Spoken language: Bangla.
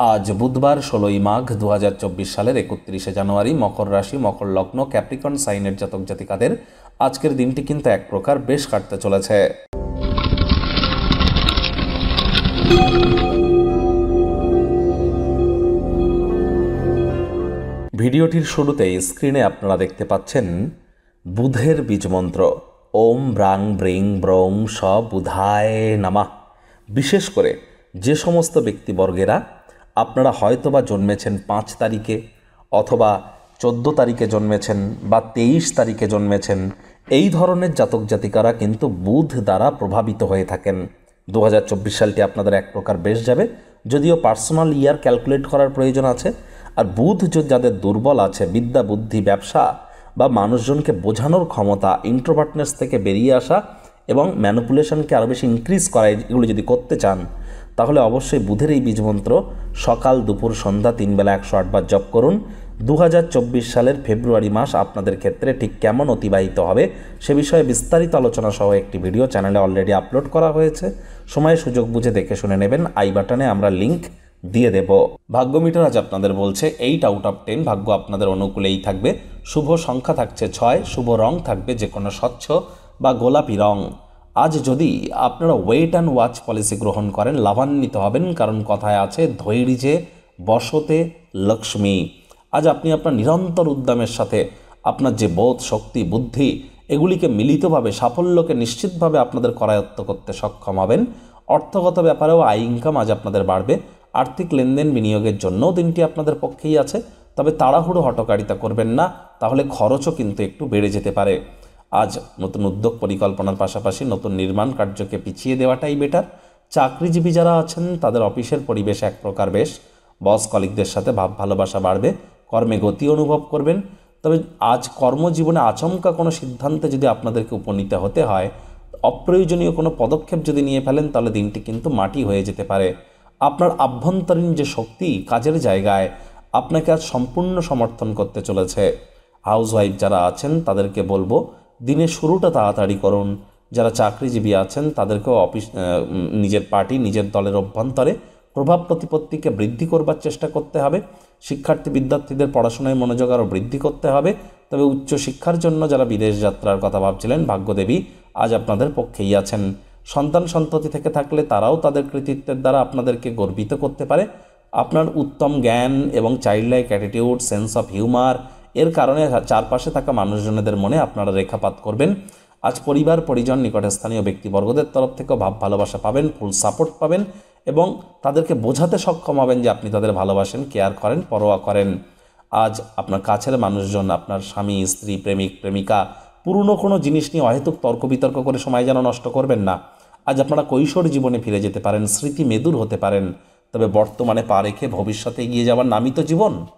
আজ বুধবার ১৬ই মাঘ ২০২৪ সালের ৩১শে জানুয়ারি। মকর রাশি, মকর লগ্ন, ক্যাপ্রিকন সাইনের জাতক জাতিকাদের আজকের দিনটি কিন্তু এক প্রকার বেশ কাটতে চলেছে। ভিডিওটির শুরুতেই স্ক্রিনে আপনারা দেখতে পাচ্ছেন বুধের বীজমন্ত্র ওম ব্রাং ব্রিং ব্রৌং স বুধায় নামাহ। বিশেষ করে যে সমস্ত ব্যক্তিবর্গেরা আপনারা হয়তোবা জন্মেছেন ৫ তারিখে অথবা ১৪ তারিখে জন্মেছেন বা ২৩ তারিখে জন্মেছেন, এই ধরনের জাতক জাতিকারা কিন্তু বুধ দ্বারা প্রভাবিত হয়ে থাকেন। ২০২৪ সালটি আপনাদের এক প্রকার বেশ যাবে, যদিও পার্সোনাল ইয়ার ক্যালকুলেট করার প্রয়োজন আছে। আর বুধ যাদের দুর্বল আছে, বিদ্যা বুদ্ধি ব্যবসা বা মানুষজনকে বোঝানোর ক্ষমতা, ইন্ট্রোভার্টনেস থেকে বেরিয়ে আসা এবং ম্যানিপুলেশনকে আরও বেশি ইনক্রিজ করা, এগুলো যদি করতে চান তাহলে অবশ্যই বুধের এই বীজমন্ত্র সকাল দুপুর সন্ধ্যা ৩ বেলা ১০৮ বার জপ করুন। ২০২৪ সালের ফেব্রুয়ারি মাস আপনাদের ক্ষেত্রে ঠিক কেমন অতিবাহিত হবে সে বিষয়ে বিস্তারিত আলোচনা সহ একটি ভিডিও চ্যানেলে অলরেডি আপলোড করা হয়েছে। সময় সুযোগ বুঝে দেখে শুনে নেবেন। আই বাটনে আমরা লিঙ্ক দিয়ে দেব। ভাগ্য মিটার আজ আপনাদের বলছে 8 আউট অফ 10, ভাগ্য আপনাদের অনুকূলেই থাকবে। শুভ সংখ্যা থাকছে 6, শুভ রং থাকবে যে কোনো স্বচ্ছ বা গোলাপি রং। আজ যদি আপনারা ওয়েট অ্যান্ড ওয়াচ পলিসি গ্রহণ করেন লাভান্বিত হবেন, কারণ কথায় আছে ধৈর্যে বশতে লক্ষ্মী। আজ আপনি আপনার নিরন্তর উদ্যমের সাথে আপনার যে বোধ, শক্তি, বুদ্ধি, এগুলিকে মিলিতভাবে সাফল্যকে নিশ্চিতভাবে আপনাদের করায়ত্ত করতে সক্ষম হবেন। অর্থগত ব্যাপারেও আয় ইনকাম আজ আপনাদের বাড়বে। আর্থিক লেনদেন বিনিয়োগের জন্যও দিনটি আপনাদের পক্ষেই আছে, তবে তাড়াহুড়ো হঠকারিতা করবেন না, তাহলে খরচও কিন্তু একটু বেড়ে যেতে পারে। আজ নতুন উদ্যোগ পরিকল্পনার পাশাপাশি নতুন নির্মাণ কার্যকে পিছিয়ে দেওয়াটাই বেটার। চাকরিজীবী যারা আছেন তাদের অফিসের পরিবেশ এক প্রকার বেশ, বস কলিগদের সাথে ভাব ভালোবাসা বাড়বে, কর্মে গতি অনুভব করবেন। তবে আজ কর্মজীবনে আচমকা কোনো সিদ্ধান্তে যদি আপনাদেরকে উপনীত হতে হয়, অপ্রয়োজনীয় কোনো পদক্ষেপ যদি নিয়ে ফেলেন তাহলে দিনটি কিন্তু মাটি হয়ে যেতে পারে। আপনার আভ্যন্তরীণ যে শক্তি কাজের জায়গায় আপনাকে আজ সম্পূর্ণ সমর্থন করতে চলেছে। হাউসওয়াইফ যারা আছেন তাদেরকে বলবো দিনের শুরুটা তাড়াতাড়ি করুন। যারা চাকরিজীবী আছেন তাদেরকেও নিজের পার্টি, নিজের দলের অভ্যন্তরে প্রভাব প্রতিপত্তিকে বৃদ্ধি করবার চেষ্টা করতে হবে। বিদ্যার্থীদের পড়াশোনায় মনোযোগ আরও বৃদ্ধি করতে হবে। তবে উচ্চশিক্ষার জন্য যারা বিদেশ যাত্রার কথা ভাবছিলেন, ভাগ্যদেবী আজ আপনাদের পক্ষেই আছেন। সন্তান সন্ততি থেকে থাকলে তারাও তাদের কৃতিত্বের দ্বারা আপনাদেরকে গর্বিত করতে পারে। আপনার উত্তম জ্ঞান এবং চাইল্ডলাইক অ্যাটিটিউড, সেন্স অফ হিউমার এর কারণে চারপাশে থাকা মানুষজনদের মনে আপনারা রেখাপাত করবেন। আজ পরিবার পরিজন, নিকটে স্থানীয় ব্যক্তিবর্গদের তরফ থেকেও ভাব ভালোবাসা পাবেন, ফুল সাপোর্ট পাবেন এবং তাদেরকে বোঝাতে সক্ষম হবেন যে আপনি তাদের ভালোবাসেন, কেয়ার করেন, পরোয়া করেন। আজ আপনার কাছের মানুষজন, আপনার স্বামী, স্ত্রী, প্রেমিক, প্রেমিকা পুরনো কোনো জিনিস নিয়ে অহেতুক তর্ক বিতর্ক করে সময় যেন নষ্ট করবেন না। আজ আপনারা কৈশোর জীবনে ফিরে যেতে পারেন, স্মৃতি মেদুর হতে পারেন। তবে বর্তমানে পা রেখে ভবিষ্যতে এগিয়ে যাওয়ার নামই তো জীবন।